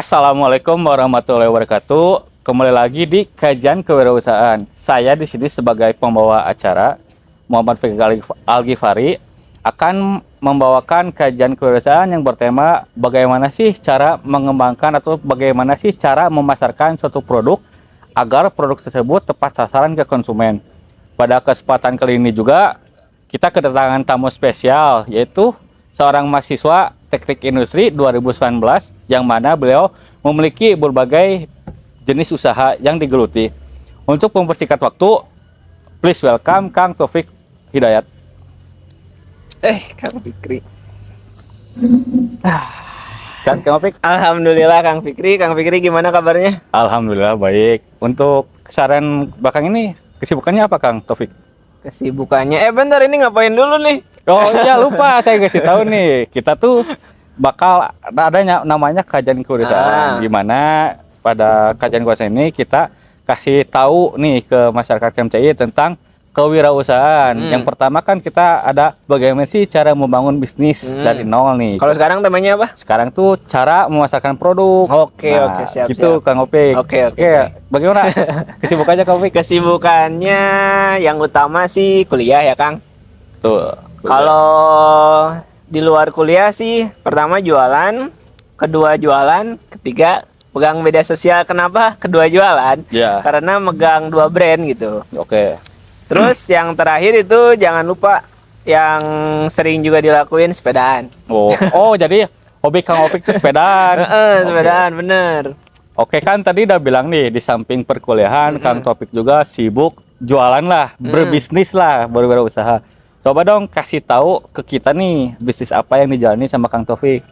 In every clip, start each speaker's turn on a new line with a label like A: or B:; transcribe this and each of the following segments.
A: Assalamualaikum warahmatullahi wabarakatuh. Kembali lagi di kajian kewirausahaan. Saya di sini sebagai pembawa acara, Muhammad Fikri Al-Ghifari, akan membawakan kajian kewirausahaan yang bertema bagaimana sih cara mengembangkan atau bagaimana sih cara memasarkan suatu produk agar produk tersebut tepat sasaran ke konsumen. Pada kesempatan kali ini juga kita kedatangan tamu spesial, yaitu seorang mahasiswa Teknik Industri 2019 yang mana beliau memiliki berbagai jenis usaha yang digeluti. Untuk mempersingkat waktu, please welcome Kang Taufik Hidayat.
B: Kang Fikri.
A: Kang Taufik.
B: Alhamdulillah Kang Fikri. Kang Fikri gimana kabarnya?
A: Alhamdulillah baik. Untuk keseharian belakang ini kesibukannya apa Kang Taufik?
B: Kesibukannya. Bentar ini ngapain dulu nih?
A: Oh iya lupa saya kasih tahu nih. Kita tuh bakal adanya namanya kajian kewirausahaan. Gimana pada kajian kewirausahaan ini kita kasih tahu nih ke masyarakat KMCI tentang kewirausahaan. Yang pertama kan kita ada bagaimana sih cara membangun bisnis dari nol nih.
B: Kalau sekarang temanya apa?
A: Sekarang tuh cara memasarkan produk.
B: Oke, siap.
A: Gitu Kang Opik.
B: Oke.
A: Bagaimana kesibukannya Kang Opik?
B: Kesibukannya yang utama sih kuliah ya Kang.
A: Tuh.
B: Kalau di luar kuliah sih pertama jualan, kedua jualan, ketiga pegang media sosial. Kenapa kedua jualan?
A: Ya.
B: Karena megang 2 brand gitu.
A: Oke.
B: Terus yang terakhir itu jangan lupa yang sering juga dilakuin sepedaan.
A: Oh jadi hobi Kang Opik itu sepedaan.
B: Sepedaan bener.
A: Oke kan tadi udah bilang nih di samping perkuliahan Kang Taufik juga sibuk jualan lah, berbisnis lah, berwirausaha. Coba dong kasih tahu ke kita nih bisnis apa yang dijalani sama Kang Taufik.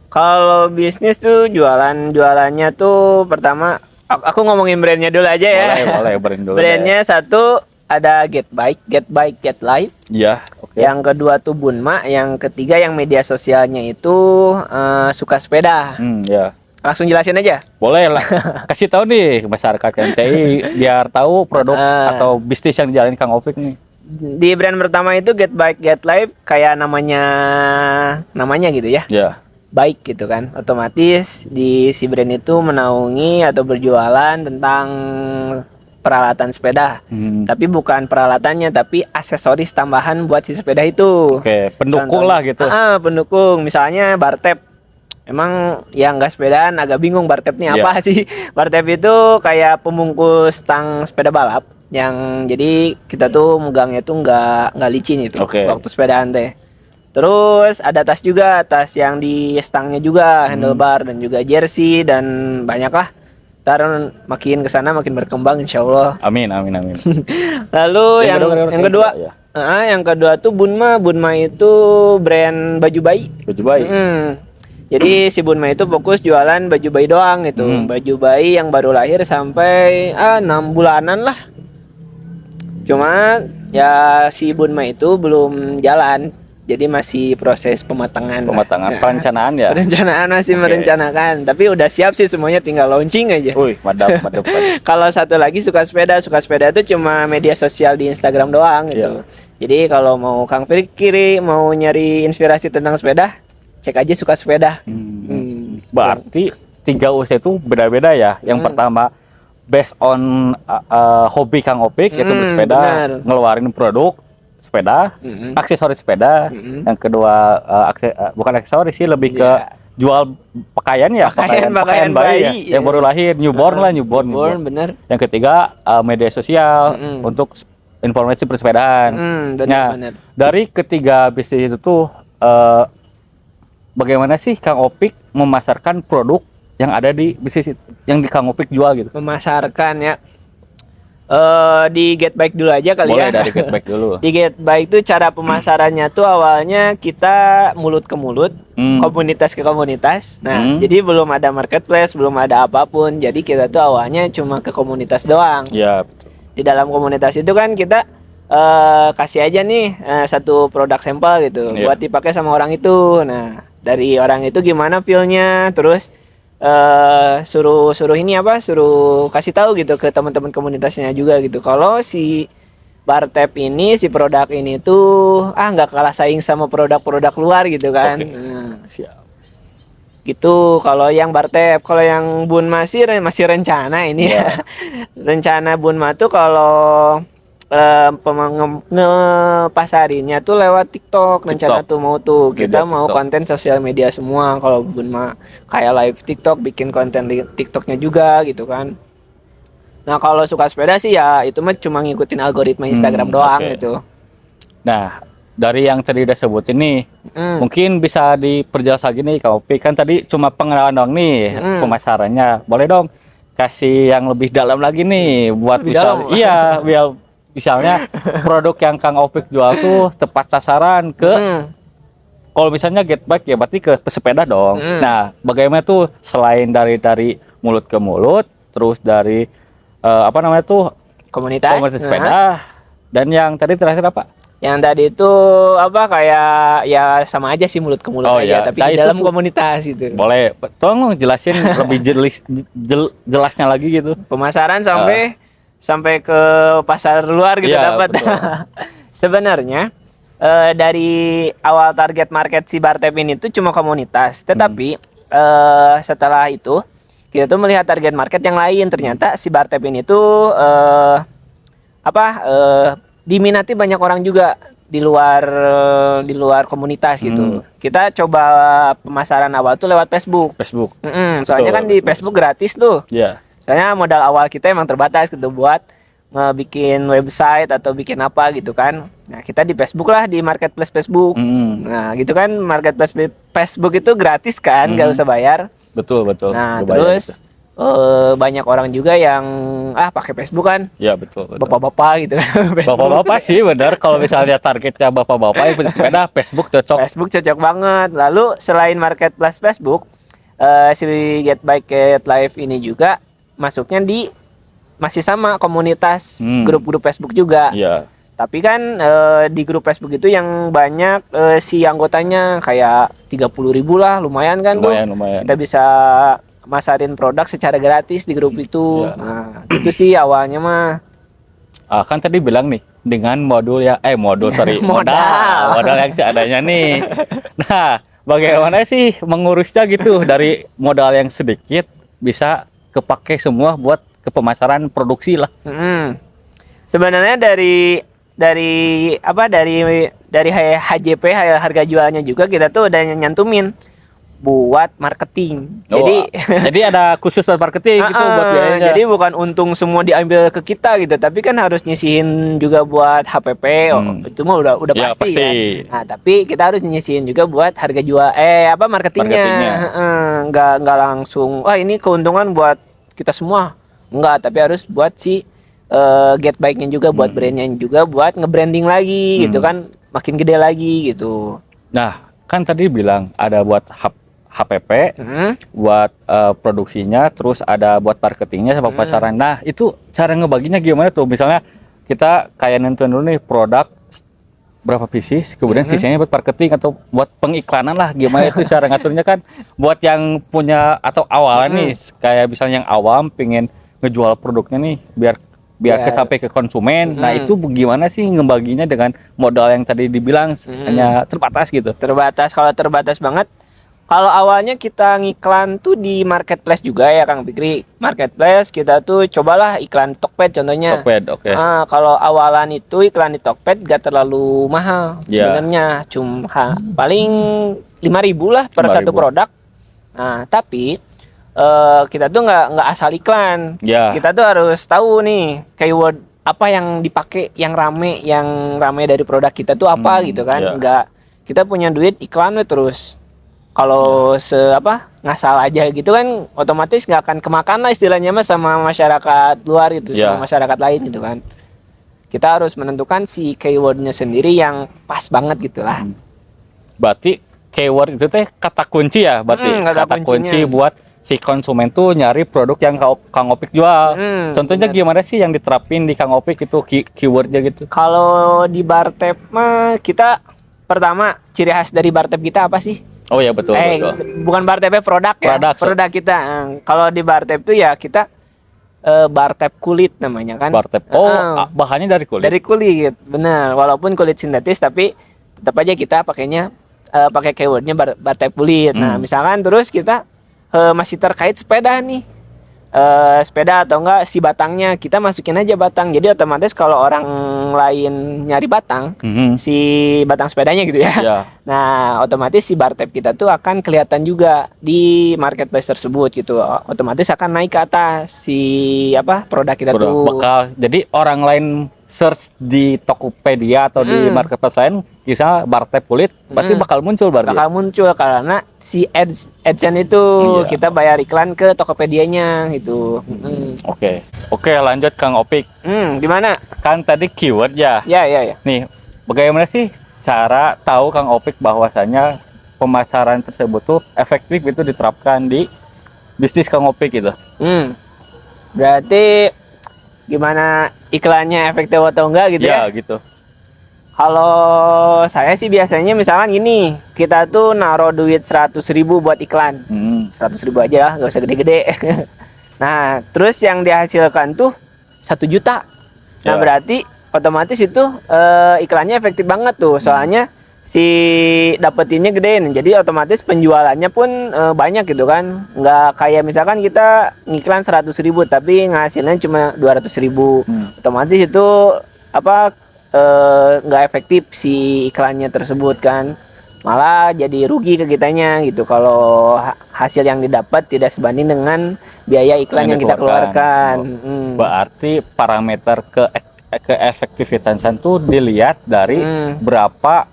B: Kalau bisnis tuh jualannya tuh pertama aku ngomongin brandnya dulu aja ya.
A: Boleh brand dulu.
B: Brandnya satu ada Get Bike, Get Life.
A: Iya, oke.
B: Yang kedua tuh Bunma, yang ketiga yang media sosialnya itu Suka Sepeda.
A: Ya.
B: Langsung jelasin aja.
A: Boleh lah. Kasih tahu nih ke masyarakat KMCI biar tahu produk atau bisnis yang dijalani Kang Opik nih.
B: Di brand pertama itu Get Bike, Get Life kayak namanya gitu ya.
A: Ya.
B: Baik gitu kan. Otomatis di si brand itu menaungi atau berjualan tentang peralatan sepeda. Tapi bukan peralatannya tapi aksesoris tambahan buat si sepeda itu.
A: Oke, pendukung lah gitu.
B: Pendukung. Misalnya bar tab. Emang yang nggak sepedaan agak bingung bar tab ini apa sih? Bar tab itu kayak pembungkus tang sepeda balap yang jadi kita tuh megangnya tuh nggak licin itu waktu sepedaan teh. Terus ada tas juga, tas yang di stangnya juga, handlebar dan juga jersey dan banyak lah. Ntar makin kesana makin berkembang insya Allah.
A: Amin.
B: Lalu yang kedua tuh Bunma itu brand baju bayi.
A: Baju bayi.
B: Jadi si Bunma itu fokus jualan baju bayi doang gitu. Baju bayi yang baru lahir sampai 6 bulanan lah. Cuma ya si Bunma itu belum jalan. Jadi masih proses pematangan,
A: perencanaan ya.
B: Perencanaan masih merencanakan, tapi udah siap sih semuanya, tinggal launching aja.
A: Mantap.
B: Kalau satu lagi Suka Sepeda itu cuma media sosial di Instagram doang gitu. Jadi kalau mau Kang Fikri mau nyari inspirasi tentang sepeda, cek aja Suka Sepeda.
A: Berarti 3 usaha itu beda-beda ya. Yang pertama based on hobi Kang Opik yaitu bersepeda, ngeluarin produk sepeda, aksesoris sepeda. Yang kedua bukan aksesoris sih, lebih ke jual pakaian ya, pakaian bayi yang baru lahir, newborn.
B: Bener.
A: Yang ketiga media sosial untuk informasi bersepedaan.
B: Bener.
A: Dari ketiga bisnis itu tuh bagaimana sih Kang Opik memasarkan produk yang ada di bisnis yang di Kang Opik jual gitu?
B: Memasarkan ya. Di Get Bike dulu aja kali.
A: Boleh dari Get Bike dulu.
B: Di Get Bike itu cara pemasarannya tuh awalnya kita mulut ke mulut, komunitas ke komunitas. Nah, jadi belum ada marketplace, belum ada apapun. Jadi kita tuh awalnya cuma ke komunitas doang.
A: Iya.
B: Di dalam komunitas itu kan kita kasih aja nih satu produk sampel gitu buat dipakai sama orang itu. Nah, dari orang itu gimana feel-nya, terus suruh kasih tahu gitu ke teman-teman komunitasnya juga gitu. Kalau si bar tab ini, si produk ini tuh nggak kalah saing sama produk-produk luar gitu kan.
A: Siap.
B: Gitu kalau yang Bartep. Kalau yang Bunma sih masih rencana ini ya. Rencana Bunma tuh kalau ngepasarinnya tuh lewat TikTok. Rencana
A: TikTok.
B: tuh mau tuh
A: Media
B: kita mau
A: TikTok.
B: konten sosial media semua. Kalau Bunma kayak live TikTok, bikin konten di TikToknya juga gitu kan. Nah kalau suka sepeda sih ya itu mah cuma ngikutin algoritma Instagram doang
A: Oke.
B: gitu.
A: Nah, dari yang tadi udah sebut ini,
B: Hmm.
A: mungkin bisa diperjelas lagi nih, Kak Opi. Kan tadi cuma pengenalan dong nih,
B: Hmm.
A: pemasarannya. Boleh dong kasih yang lebih dalam lagi nih, buat
B: Lebih dalam.
A: iya, biar misalnya produk yang Kang Opik jual tuh tepat sasaran ke,
B: Hmm.
A: kalau misalnya get back ya berarti ke pesepeda dong.
B: Hmm.
A: Nah, bagaimana tuh selain dari mulut ke mulut, terus dari apa namanya tuh
B: Komunitas.
A: komunitas
B: Nah.
A: sepeda, dan yang tadi terakhir apa?
B: Yang tadi itu apa kayak ya sama aja sih mulut ke mulut
A: Oh
B: aja,
A: ya,
B: tapi
A: nah
B: di
A: itu
B: dalam
A: tuh
B: komunitas gitu.
A: boleh, tolong jelasin lebih jelasnya lagi gitu.
B: Pemasaran sampai ke pasar luar gitu
A: Iya,
B: dapat.
A: betul.
B: Sebenarnya dari awal target market si Bartep ini tuh cuma komunitas, tetapi setelah itu kita tuh melihat target market yang lain. Ternyata si Bartep ini tuh diminati banyak orang juga di luar komunitas gitu. Kita coba pemasaran awal tuh lewat Facebook.
A: Facebook.
B: Soalnya
A: Betul,
B: kan di Facebook gratis tuh.
A: Iya.
B: Soalnya modal awal kita emang terbatas gitu buat ngebikin website atau bikin apa gitu kan. Nah, kita di Facebook lah, di marketplace Facebook. Nah, gitu kan, marketplace Facebook itu gratis kan, nggak usah bayar.
A: Betul, betul.
B: Nah,
A: Lumayan
B: terus banyak orang juga yang pakai Facebook kan,
A: itu. Ya, betul, betul.
B: bapak-bapak gitu kan. Facebook.
A: Bapak-bapak sih benar, kalau misalnya targetnya bapak-bapak yang punya sepeda, Facebook cocok.
B: Facebook cocok banget. Lalu selain marketplace Facebook, si Get Bike Get Live ini juga masuknya di masih sama komunitas grup-grup Facebook juga.
A: Iya.
B: Tapi kan di grup Facebook itu yang banyak si anggotanya kayak 30.000 lah, lumayan kan tuh.
A: Lumayan.
B: Kita bisa masarin produk secara gratis di grup itu.
A: Iya.
B: Nah, itu sih awalnya mah.
A: Kan tadi bilang nih dengan modul sorry,
B: Modal.
A: modal yang seadanya nih. Nah, bagaimana sih mengurusnya gitu dari modal yang sedikit bisa kepake semua buat ke pemasaran produksi lah.
B: Sebenarnya dari HJP harga jualnya juga kita tuh udah nyantumin buat marketing.
A: Jadi ada khusus buat marketing gitu buat biayanya.
B: Jadi bukan untung semua diambil ke kita gitu, tapi kan harus nyisihin juga buat HPP. Itu mah udah
A: Ya,
B: pasti
A: pasti.
B: ya. Nah, tapi kita harus nyisihin juga buat harga jual marketingnya. Nggak langsung ini keuntungan buat kita semua. Enggak, tapi harus buat si Get Bike-nya juga, buat brandnya juga, buat nge-branding lagi gitu kan, makin gede lagi gitu.
A: Nah, kan tadi bilang ada buat HPP, buat produksinya, terus ada buat marketingnya sama pasaran. Nah, itu cara ngebaginya gimana tuh? Misalnya kita kayak nonton dulu nih produk berapa pieces, kemudian sisanya buat marketing atau buat pengiklanan lah. Gimana itu cara ngaturnya kan? Buat yang punya atau awalan nih, kayak misalnya yang awam pengen ngejual produknya nih biar sampai ke konsumen. Nah, itu gimana sih ngebaginya dengan modal yang tadi dibilang hanya terbatas gitu?
B: Terbatas. Kalau terbatas banget, kalau awalnya kita ngiklan tuh di marketplace juga ya Kang Fikri. Marketplace kita tuh cobalah iklan Tokped contohnya.
A: Tokped, oke.
B: Kalau awalan itu iklan di Tokped gak terlalu mahal sebenarnya, cuma paling 5.000 lah per
A: 5.000.
B: satu produk. Nah, tapi kita tuh nggak asal iklan. Kita tuh harus tahu nih keyword apa yang dipakai, yang rame dari produk kita tuh apa gitu kan. Nggak kita punya duit iklan terus. Kalau ngasal aja gitu kan otomatis nggak akan kemakan lah istilahnya mah sama masyarakat luar gitu, sama masyarakat lain gitu kan. Kita harus menentukan si keywordnya sendiri yang pas banget gitu lah.
A: Berarti keyword itu teh kata kunci ya, berarti kata kunci buat si konsumen tuh nyari produk yang Kang Opik jual. Contohnya gimana sih yang diterapin di Kang Opik itu keywordnya gitu?
B: Kalau di Bartep mah kita pertama ciri khas dari Bartep kita apa sih?
A: Oh ya, betul.
B: Bukan Bartepnya produk ya. Produk kita. Kalau di Bartep tuh ya kita Bartep kulit namanya kan.
A: Bartep. Bahannya dari kulit.
B: Dari kulit, benar. Walaupun kulit sintetis tapi tetap aja kita pakainya pakai keywordnya Bartep kulit. Nah, misalkan terus kita masih terkait sepeda nih. Sepeda atau enggak si batangnya kita masukin aja batang, jadi otomatis kalau orang lain nyari batang si batang sepedanya gitu ya, nah otomatis si bartep kita tuh akan kelihatan juga di marketplace tersebut gitu, otomatis akan naik ke atas si produk kita tuh
A: bakal, jadi orang lain search di Tokopedia atau di marketplace lain bisa bartep kulit, berarti bakal muncul
B: karena si AdSense itu kita bayar iklan ke Tokopedianya gitu.
A: Oke, lanjut Kang Opik.
B: Gimana?
A: Kan tadi keyword ya.
B: Ya.
A: Nih, bagaimana sih cara tahu Kang Opik bahwasanya pemasaran tersebut tuh efektif itu diterapkan di bisnis Kang Opik gitu?
B: Berarti gimana iklannya efektif atau enggak gitu ya?
A: Ya gitu.
B: Kalau saya sih biasanya misalkan gini, kita tuh naruh duit 100.000 buat iklan, 100.000 aja lah, nggak usah gede-gede. Nah, terus yang dihasilkan tuh 1 juta. Nah, berarti otomatis itu iklannya efektif banget tuh, soalnya si dapetinnya gede, jadi otomatis penjualannya pun banyak gitu kan, nggak kayak misalkan kita ngiklan 100.000 tapi ngasilnya cuma 200.000. Otomatis itu nggak efektif si iklannya tersebut kan, malah jadi rugi ke kitanya gitu kalau hasil yang didapat tidak sebanding dengan biaya iklan yang kita keluarkan.
A: Berarti parameter keefektivitasan itu dilihat dari berapa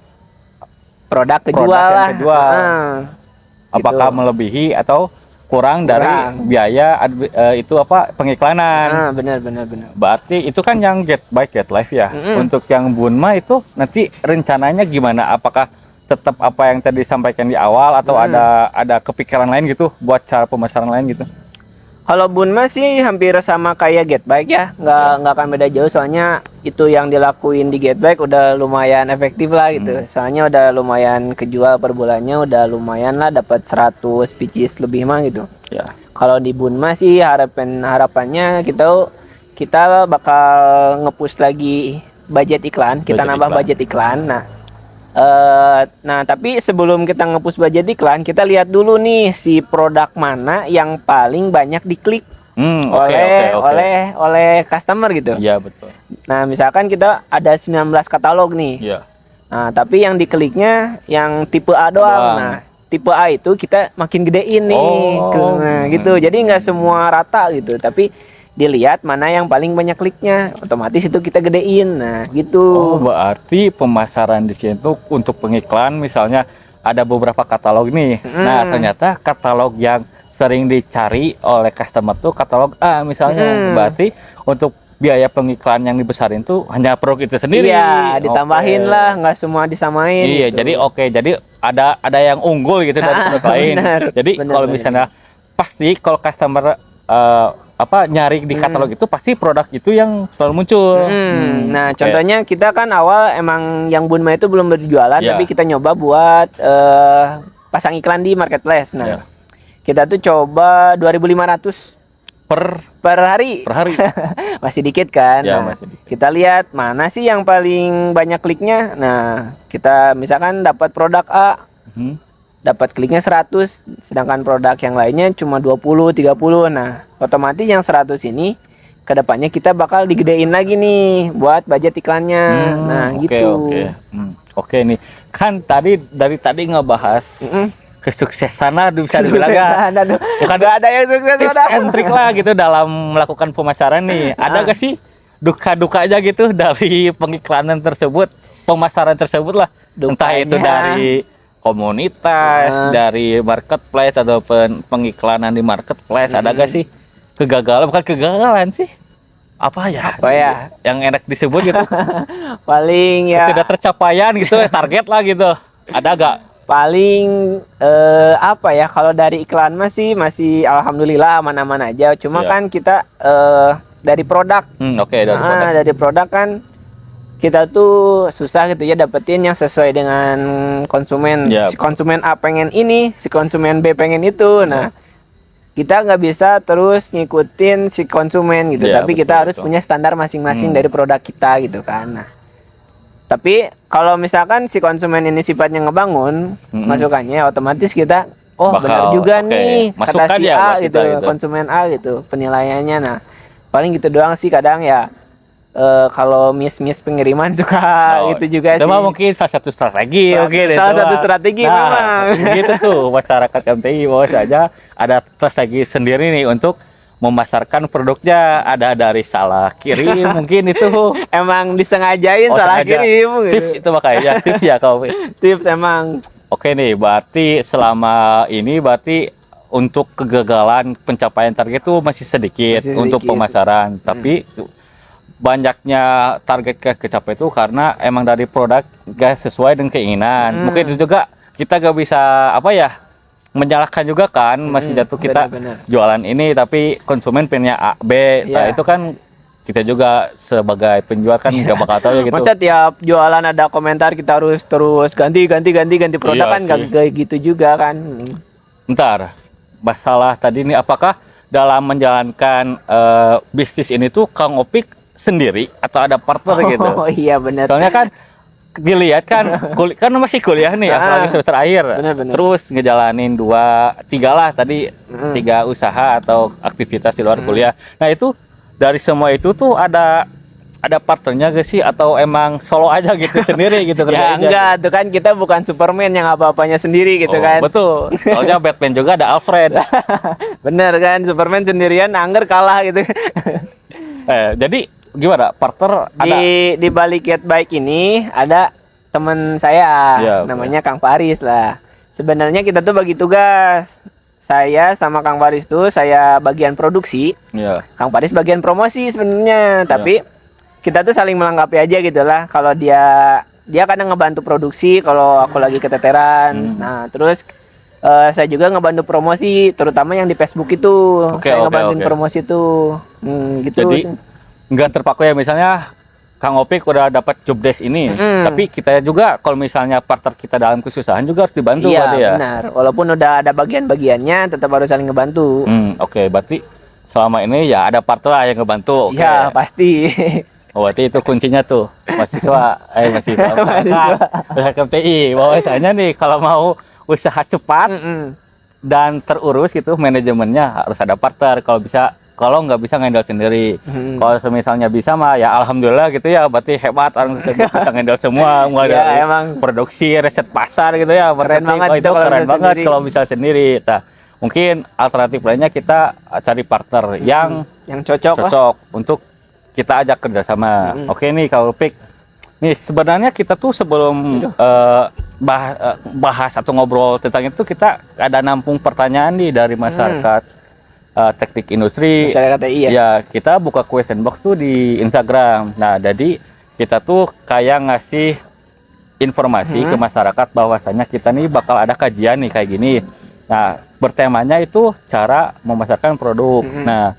B: produk kejual lah.
A: Apakah gitu, melebihi atau kurang dari biaya pengiklanan.
B: Benar.
A: Berarti itu kan yang Get Bike Get Life ya. Untuk yang Bunma itu nanti rencananya gimana? Apakah tetap apa yang tadi disampaikan di awal atau ada kepikiran lain gitu buat cara pemasaran lain gitu?
B: Kalau Bunma sih hampir sama kayak Get Bike ya, nggak akan beda jauh, soalnya itu yang dilakuin di Get Bike udah lumayan efektif lah gitu. Soalnya udah lumayan kejual per bulannya, udah lumayan lah dapat 100 pieces lebih mah gitu.
A: Ya.
B: Kalau di Bunma sih harapannya kita bakal nge-push lagi budget iklan, kita nambah budget iklan. Nah, tapi sebelum kita nge-push budget iklan, kita lihat dulu nih si produk mana yang paling banyak diklik oleh customer gitu.
A: Iya, betul.
B: Nah, misalkan kita ada 19 katalog nih.
A: Iya.
B: Nah, tapi yang dikliknya yang tipe A doang. Nah, tipe A itu kita makin gedein nih. Gitu. Jadi nggak semua rata gitu, tapi dilihat mana yang paling banyak kliknya, otomatis itu kita gedein. Nah, gitu.
A: Berarti pemasaran di sini tuh untuk pengiklan, misalnya ada beberapa katalog nih. Nah, ternyata katalog yang sering dicari oleh customer tuh katalog A misalnya. Berarti untuk biaya pengiklan yang dibesarin tuh hanya produk itu sendiri.
B: Iya, ditambahin lah, nggak semua disamain.
A: Iya, gitu. Jadi ada yang unggul gitu dari produk lain. Jadi kalau misalnya pasti kalau customer nyari di katalog itu pasti produk itu yang selalu muncul.
B: Nah, contohnya kita kan awal emang yang Bunma itu belum berjualan, tapi kita nyoba buat pasang iklan di marketplace. Nah, kita tuh coba 2.500 per hari. Masih dikit kan? Masih dikit. Kita lihat mana sih yang paling banyak kliknya. Nah, kita misalkan dapat produk A, dapat kliknya 100, sedangkan produk yang lainnya cuma 20, 30. Nah, otomatis yang 100 ini kedepannya kita bakal digedein lagi nih buat budget iklannya. Gitu.
A: Oke nih, kan dari tadi ngebahas kesuksesan lah bisa dibilang ya.
B: Bukan ada yang sukses
A: and trik lah gitu dalam melakukan pemasaran nih. Ada gak sih duka-duka aja gitu dari pengiklanan tersebut, pemasaran tersebut lah? Entah itu dari komunitas, dari marketplace atau pengiklanan di marketplace, ada gak sih kegagalan? Bukan kegagalan sih, apa ya yang enak disebut gitu?
B: Paling ya
A: tidak tercapaian gitu, target lah gitu, ada gak?
B: Paling kalau dari iklan masih alhamdulillah aman-aman aja, cuma kan kita dari produk. Dari produk kan kita tuh susah gitu ya dapetin yang sesuai dengan konsumen. Si konsumen A pengen ini, si konsumen B pengen itu. Nah, kita nggak bisa terus ngikutin si konsumen gitu, tapi kita harus punya standar masing-masing dari produk kita gitu kan. Nah, Tapi kalau misalkan si konsumen ini sifatnya ngebangun masukannya, otomatis kita benar juga nih
A: masukan
B: kata si
A: ya
B: A
A: buat
B: gitu,
A: kita gitu.
B: konsumen A gitu penilaiannya. Nah paling gitu doang sih kadang ya. Kalau miss pengiriman suka gitu juga
A: itu
B: sih.
A: mah mungkin salah satu strategi,
B: Salah satu strategi memang.
A: Gitu tuh masyarakat MTI bahwa saja ada strategi sendiri nih untuk memasarkan produknya. Ada dari salah kirim mungkin itu
B: Emang disengajain salah
A: sengaja.
B: kirim gitu.
A: Tips itu makanya tips ya kau.
B: Tips emang.
A: Oke nih, berarti selama ini berarti untuk kegagalan pencapaian target itu masih sedikit, untuk pemasaran, tapi banyaknya target kecapai itu karena emang dari produk gak sesuai dengan keinginan. Mungkin itu juga kita gak bisa apa ya menyalahkan juga kan, masih jatuh kita jualan ini tapi konsumen pengennya A B. Nah itu kan kita juga sebagai penjual kan nggak bakal tahu ya gitu.
B: Masa tiap jualan ada komentar kita harus terus ganti produk kan gak gitu juga kan.
A: Ntar masalah tadi ini apakah dalam menjalankan bisnis ini tuh Kang Opik sendiri atau ada partner gitu?
B: Oh iya benar.
A: Soalnya kan dilihat kan kan masih kuliah nih, apalagi semester akhir.
B: Bener.
A: Terus ngejalanin 2-3 lah tadi 3 usaha atau aktivitas di luar kuliah. Nah itu dari semua itu tuh ada partnernya gak sih atau emang solo aja gitu sendiri gitu?
B: Ya enggak, tuh kan kita bukan Superman yang apa-apanya sendiri gitu kan.
A: Betul. Soalnya Batman juga ada Alfred.
B: Bener kan, Superman sendirian angger kalah gitu.
A: Jadi gimana partner ada
B: di balik Get Bike ini ada teman saya namanya Kang Faris lah. Sebenarnya kita tuh bagi tugas. Saya sama Kang Faris tuh saya bagian produksi. Kang Faris bagian promosi sebenarnya, tapi kita tuh saling melengkapi aja gitu lah. Kalau dia kadang ngebantu produksi kalau aku lagi keteteran. Nah, terus saya juga ngebantu promosi terutama yang di Facebook itu. Saya ngebantuin promosi tuh. Gitu.
A: Jadi nggak terpaku ya misalnya Kang Opik udah dapat job desk ini, tapi kita juga kalau misalnya partner kita dalam kesusahan juga harus dibantu.
B: Iya benar, walaupun udah ada bagian-bagiannya tetap harus saling ngebantu.
A: Berarti selama ini ya ada partner lah yang ngebantu.
B: Iya pasti.
A: Berarti itu kuncinya tuh mahasiswa KMTI bahwasanya nih kalau mau usaha cepat dan terurus gitu manajemennya harus ada partner. Kalau nggak bisa ngendal sendiri. Kalau misalnya bisa mah ya alhamdulillah gitu ya, berarti hebat orang tersebut bisa ngendal semua, mulai dari emang produksi, riset pasar gitu ya.
B: Keren banget
A: itu keren banget kalau bisa sendiri. Nah, mungkin alternatif lainnya kita cari partner yang
B: cocok
A: untuk kita ajak kerjasama. Oke nih kalau Pik, nih sebenarnya kita tuh sebelum bahas atau ngobrol tentang itu kita ada nampung pertanyaan nih dari masyarakat. Teknik industri ya kita buka question box tuh di Instagram. Nah jadi kita tuh kayak ngasih informasi ke masyarakat bahwasanya kita nih bakal ada kajian nih kayak gini. Nah bertemanya itu cara memasarkan produk. Nah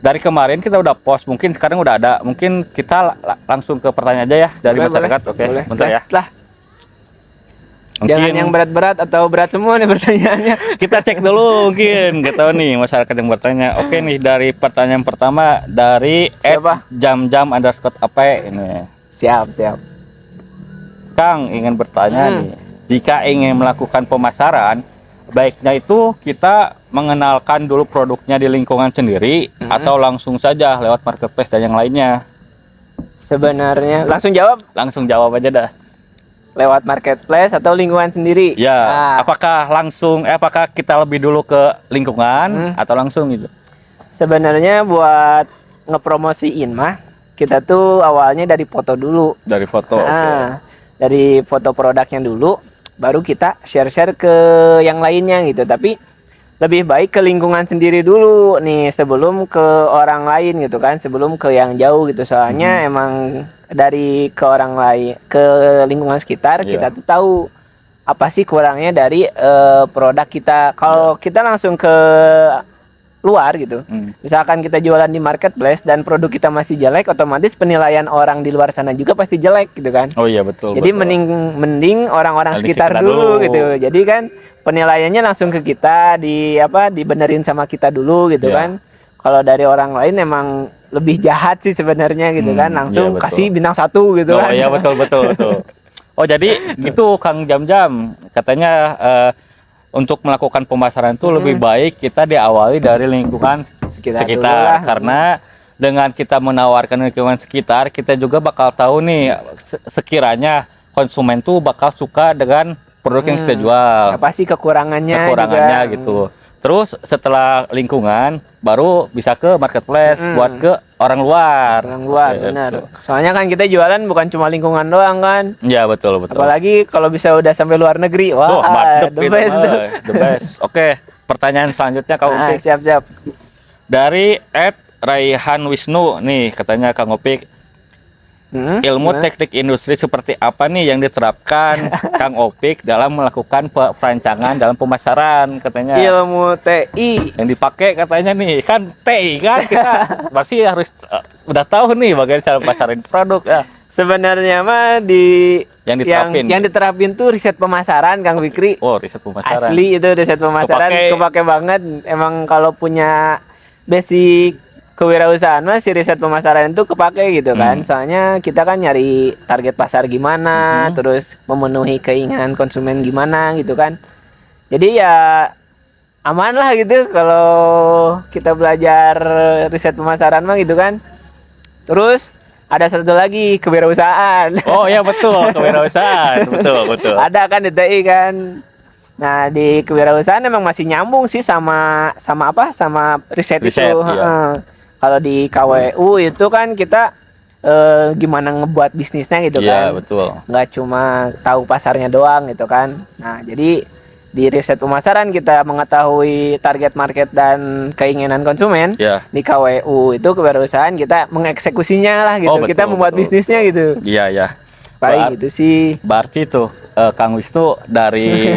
A: dari kemarin kita udah post, mungkin sekarang udah ada, mungkin kita langsung ke pertanyaan aja ya dari masyarakat. Oke, bentar ya.
B: Jangan yang berat-berat atau berat semua nih pertanyaannya.
A: Kita cek dulu mungkin. Gak tahu nih masyarakat yang bertanya. Oke nih dari pertanyaan pertama dari @jam_apa ini.
B: Siap.
A: Kang ingin bertanya nih. Jika ingin melakukan pemasaran, baiknya itu kita mengenalkan dulu produknya di lingkungan sendiri atau langsung saja lewat marketplace dan yang lainnya.
B: Sebenarnya langsung jawab
A: aja dah.
B: Lewat marketplace atau lingkungan sendiri?
A: Ya, apakah kita lebih dulu ke lingkungan atau langsung gitu?
B: Sebenarnya buat ngepromosiin mah kita tuh awalnya dari foto dulu.
A: Dari foto.
B: Dari foto produknya dulu, baru kita share ke yang lainnya gitu. Tapi lebih baik ke lingkungan sendiri dulu nih sebelum ke orang lain gitu kan, sebelum ke yang jauh gitu. Soalnya emang dari ke orang lain, ke lingkungan sekitar kita tuh tahu apa sih kurangnya dari produk kita. Kalau kita langsung ke luar gitu, misalkan kita jualan di marketplace dan produk kita masih jelek, otomatis penilaian orang di luar sana juga pasti jelek gitu kan.
A: Oh iya betul.
B: Jadi mending orang-orang sekitar dulu gitu. Jadi kan penilaiannya langsung ke kita, dibenerin sama kita dulu gitu kan. Kalau dari orang lain emang lebih jahat sih sebenarnya gitu kan, langsung
A: iya, betul.
B: kasih bintang 1 gitu
A: Oh
B: kan.
A: iya, betul betul betul. Oh jadi gitu Kang Jam-Jam, katanya untuk melakukan pemasaran itu lebih baik kita diawali dari lingkungan
B: Sekitar dulu
A: sekitar,
B: lah.
A: karena dengan kita menawarkan lingkungan sekitar, kita juga bakal tahu nih sekiranya konsumen tuh bakal suka dengan produk yang kita jual,
B: Apa sih kekurangannya
A: kekurangannya
B: juga.
A: gitu. Terus setelah lingkungan baru bisa ke marketplace buat ke orang luar.
B: Orang luar,
A: Gitu.
B: benar. Soalnya kan kita jualan bukan cuma lingkungan doang kan.
A: Ya betul betul.
B: Apalagi kalau bisa udah sampai luar negeri. Wah,
A: Tuh, mantep
B: the
A: itu
B: best
A: mah,
B: tuh.
A: the best. Oke, pertanyaan selanjutnya Kang Upik.
B: Siap-siap.
A: Dari Raihan Wisnu nih, katanya Kang Upik, ilmu
B: Gimana?
A: teknik industri seperti apa nih yang diterapkan Kang Opik dalam melakukan perancangan dalam pemasaran, katanya.
B: Ilmu TI.
A: Yang dipakai katanya nih kan TI kan, kita pasti harus udah tahu nih bagaimana cara pasarin produk ya.
B: Sebenarnya mah
A: Yang diterapin.
B: yang diterapin tuh riset pemasaran Kang Fikri.
A: Oh, riset pemasaran.
B: Asli itu riset pemasaran kepake banget. Emang kalau punya basic kewirausahaan mah si riset pemasaran itu kepake gitu kan. Soalnya kita kan nyari target pasar gimana, terus memenuhi keinginan konsumen gimana gitu kan. Jadi ya aman lah gitu kalau kita belajar riset pemasaran mah gitu kan. Terus ada satu lagi kewirausahaan.
A: Oh ya betul, kewirausahaan. Betul, betul.
B: Ada kan di TI kan. Nah, di kewirausahaan emang masih nyambung sih sama apa? Sama riset itu.
A: Iya.
B: Kalau di KWU itu kan kita gimana ngebuat bisnisnya gitu kan.
A: Iya, betul.
B: Nggak cuma tahu pasarnya doang gitu kan. Nah, jadi di riset pemasaran kita mengetahui target market dan keinginan konsumen.
A: Iya.
B: Di KWU itu kewirausahaan kita mengeksekusinya lah gitu.
A: Oh, betul,
B: kita membuat
A: betul.
B: bisnisnya gitu.
A: Iya, ya.
B: Paling gitu sih.
A: Berarti tuh Kang Wisnu dari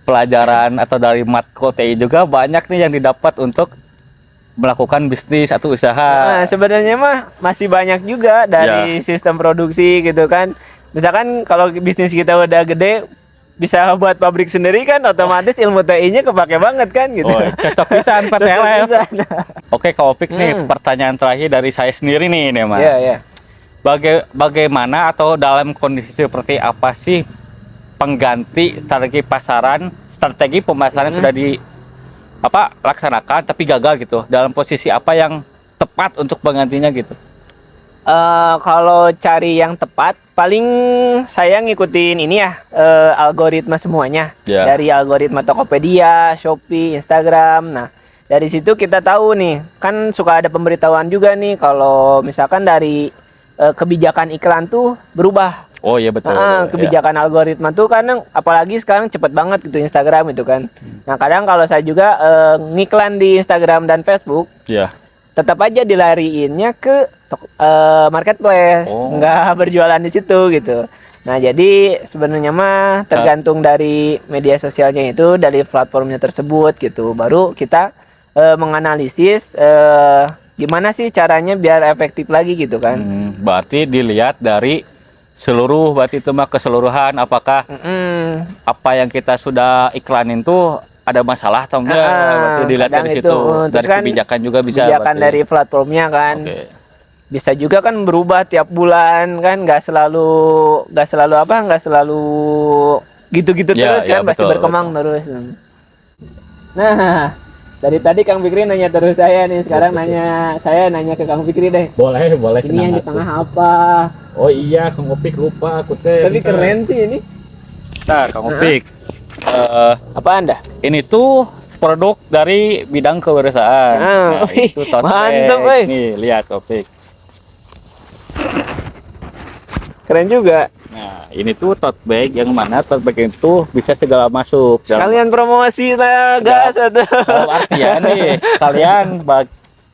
A: pelajaran atau dari matkul TI juga banyak nih yang didapat untuk melakukan bisnis atau usaha.
B: Nah, sebenarnya mah masih banyak juga dari sistem produksi gitu kan. Misalkan kalau bisnis kita udah gede bisa buat pabrik sendiri kan, otomatis ilmu TI-nya kepake banget kan gitu.
A: Oh, cocok pisan PTLF. Oke, Kak Opik nih, pertanyaan terakhir dari saya sendiri nih, Mas.
B: Iya, iya.
A: Bagaimana atau dalam kondisi seperti apa sih pengganti strategi pemasaran yang sudah laksanakan tapi gagal gitu, dalam posisi apa yang tepat untuk penggantinya gitu?
B: Kalau cari yang tepat, paling saya ngikutin ini ya, algoritma semuanya. Dari algoritma Tokopedia, Shopee, Instagram. Nah, dari situ kita tahu nih, kan suka ada pemberitahuan juga nih kalau misalkan dari kebijakan iklan tuh berubah.
A: Oh iya betul.
B: Kebijakan algoritma tuh kadang, apalagi sekarang cepet banget gitu Instagram itu kan. Nah, kadang kalau saya juga ngiklan di Instagram dan Facebook, tetap aja dilariinnya ke marketplace, nggak berjualan di situ gitu. Nah, jadi sebenarnya mah tergantung dari media sosialnya itu, dari platformnya tersebut gitu. Baru kita menganalisis gimana sih caranya biar efektif lagi gitu kan.
A: Berarti dilihat dari berarti itu mah keseluruhan, apakah apa yang kita sudah iklanin tuh ada masalah atau enggak, berarti dilihat dari situ. Dari kan kebijakan juga bisa.
B: Kebijakan dari platformnya kan. Bisa juga kan berubah tiap bulan kan, nggak selalu gitu-gitu terus kan, pasti berkembang terus. Nah, dari tadi Kang Fikri nanya terus saya nih, sekarang saya nanya ke Kang Fikri deh.
A: Boleh.
B: Ini yang di tengah apa?
A: Oh iya, Kang Opik lupa aku teh.
B: Tapi keren sih ini.
A: Nah, Kang Opik.
B: Apa Anda?
A: Ini tuh produk dari bidang kewirausahaan. Nah, itu tote
B: mantap,
A: bag. Nih, lihat Opik.
B: Keren juga.
A: Nah, ini tuh tote bag yang mana tote bag itu bisa segala masuk.
B: Sekalian promosi lah, gas atau.
A: Artinya nih, kalian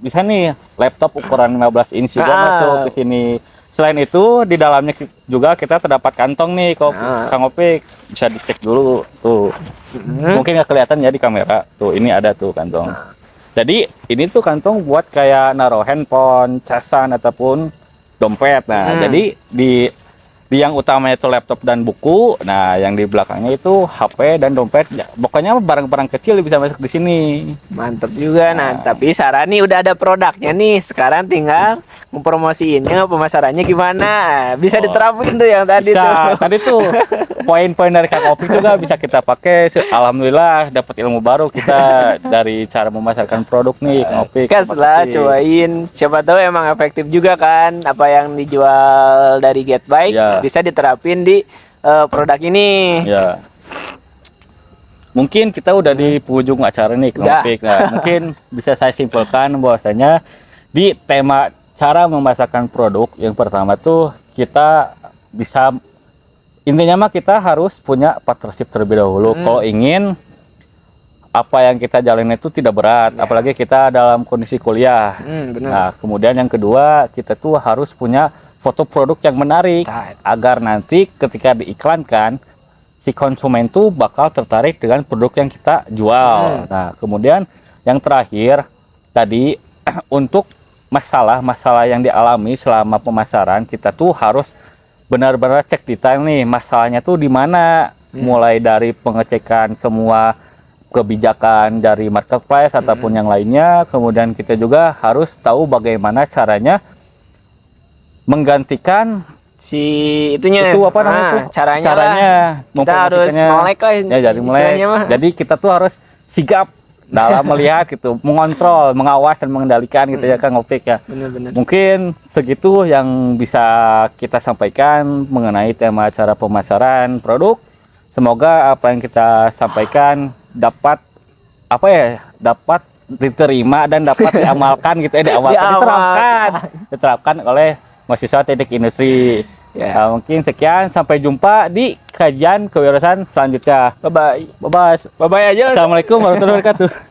A: bisa nih laptop ukuran 15 inch juga masuk ke sini. Selain itu, di dalamnya juga kita terdapat kantong nih, Kang Opik. Bisa dicek dulu tuh. Mungkin nggak kelihatan ya di kamera. Tuh, ini ada tuh kantong. Jadi, ini tuh kantong buat kayak naruh handphone, casan ataupun dompet. Nah, jadi di Di yang utamanya itu laptop dan buku, nah yang di belakangnya itu HP dan dompet. Ya, pokoknya barang-barang kecil bisa masuk di sini.
B: Mantep juga. Nah, tapi Sarani udah ada produknya nih. Sekarang tinggal mempromosiinnya, pemasarannya gimana. Bisa
A: Oh,
B: diterapin tuh yang tadi tuh.
A: bisa. Tadi tuh poin-poin dari Kang Opik juga bisa kita pakai. Alhamdulillah dapat ilmu baru kita dari cara memasarkan produk nih, Kang Opik.
B: Gas
A: Terima
B: lah,
A: kasih.
B: cobain. Siapa tahu emang efektif juga kan. Apa yang dijual dari Get Bike
A: Ya.
B: bisa diterapin di produk ini.
A: Ya. Mungkin kita udah di penghujung acara nih, Kang
B: Udah.
A: Opik. Nah, mungkin bisa saya simpulkan bahwasanya di tema cara memasarkan produk yang pertama tuh kita bisa intinya mah kita harus punya partnership terlebih dahulu kalau ingin apa yang kita jalani itu tidak berat, apalagi kita dalam kondisi kuliah.
B: Bener.
A: Nah, kemudian yang kedua kita tuh harus punya foto produk yang menarik agar nanti ketika diiklankan si konsumen tuh bakal tertarik dengan produk yang kita jual. Nah, kemudian yang terakhir tadi untuk masalah-masalah yang dialami selama pemasaran kita tuh harus benar-benar cek detail nih masalahnya tuh di mana, mulai dari pengecekan semua kebijakan dari marketplace ataupun yang lainnya. Kemudian kita juga harus tahu bagaimana caranya menggantikan
B: Si itunya
A: itu apa namanya tuh?
B: caranya
A: Caranya
B: lah. Kita harus
A: mempromosikannya.
B: melek lah
A: Ya, jadi mulai.
B: istilahnya mah.
A: Jadi kita tuh harus sigap dalam melihat gitu, mengontrol, mengawas dan mengendalikan gitu ya Kang Opik ya.
B: Bener-bener.
A: Mungkin segitu yang bisa kita sampaikan mengenai tema cara pemasaran produk. Semoga apa yang kita sampaikan dapat apa ya, dapat diterima dan dapat diamalkan gitu ya, diterapkan oleh mahasiswa teknik industri.
B: Ya.
A: Mungkin sekian, sampai jumpa di kajian kewirausahaan selanjutnya.
B: Bye bye.
A: Bye bye.
B: Bye bye aja.
A: Assalamualaikum warahmatullahi wabarakatuh.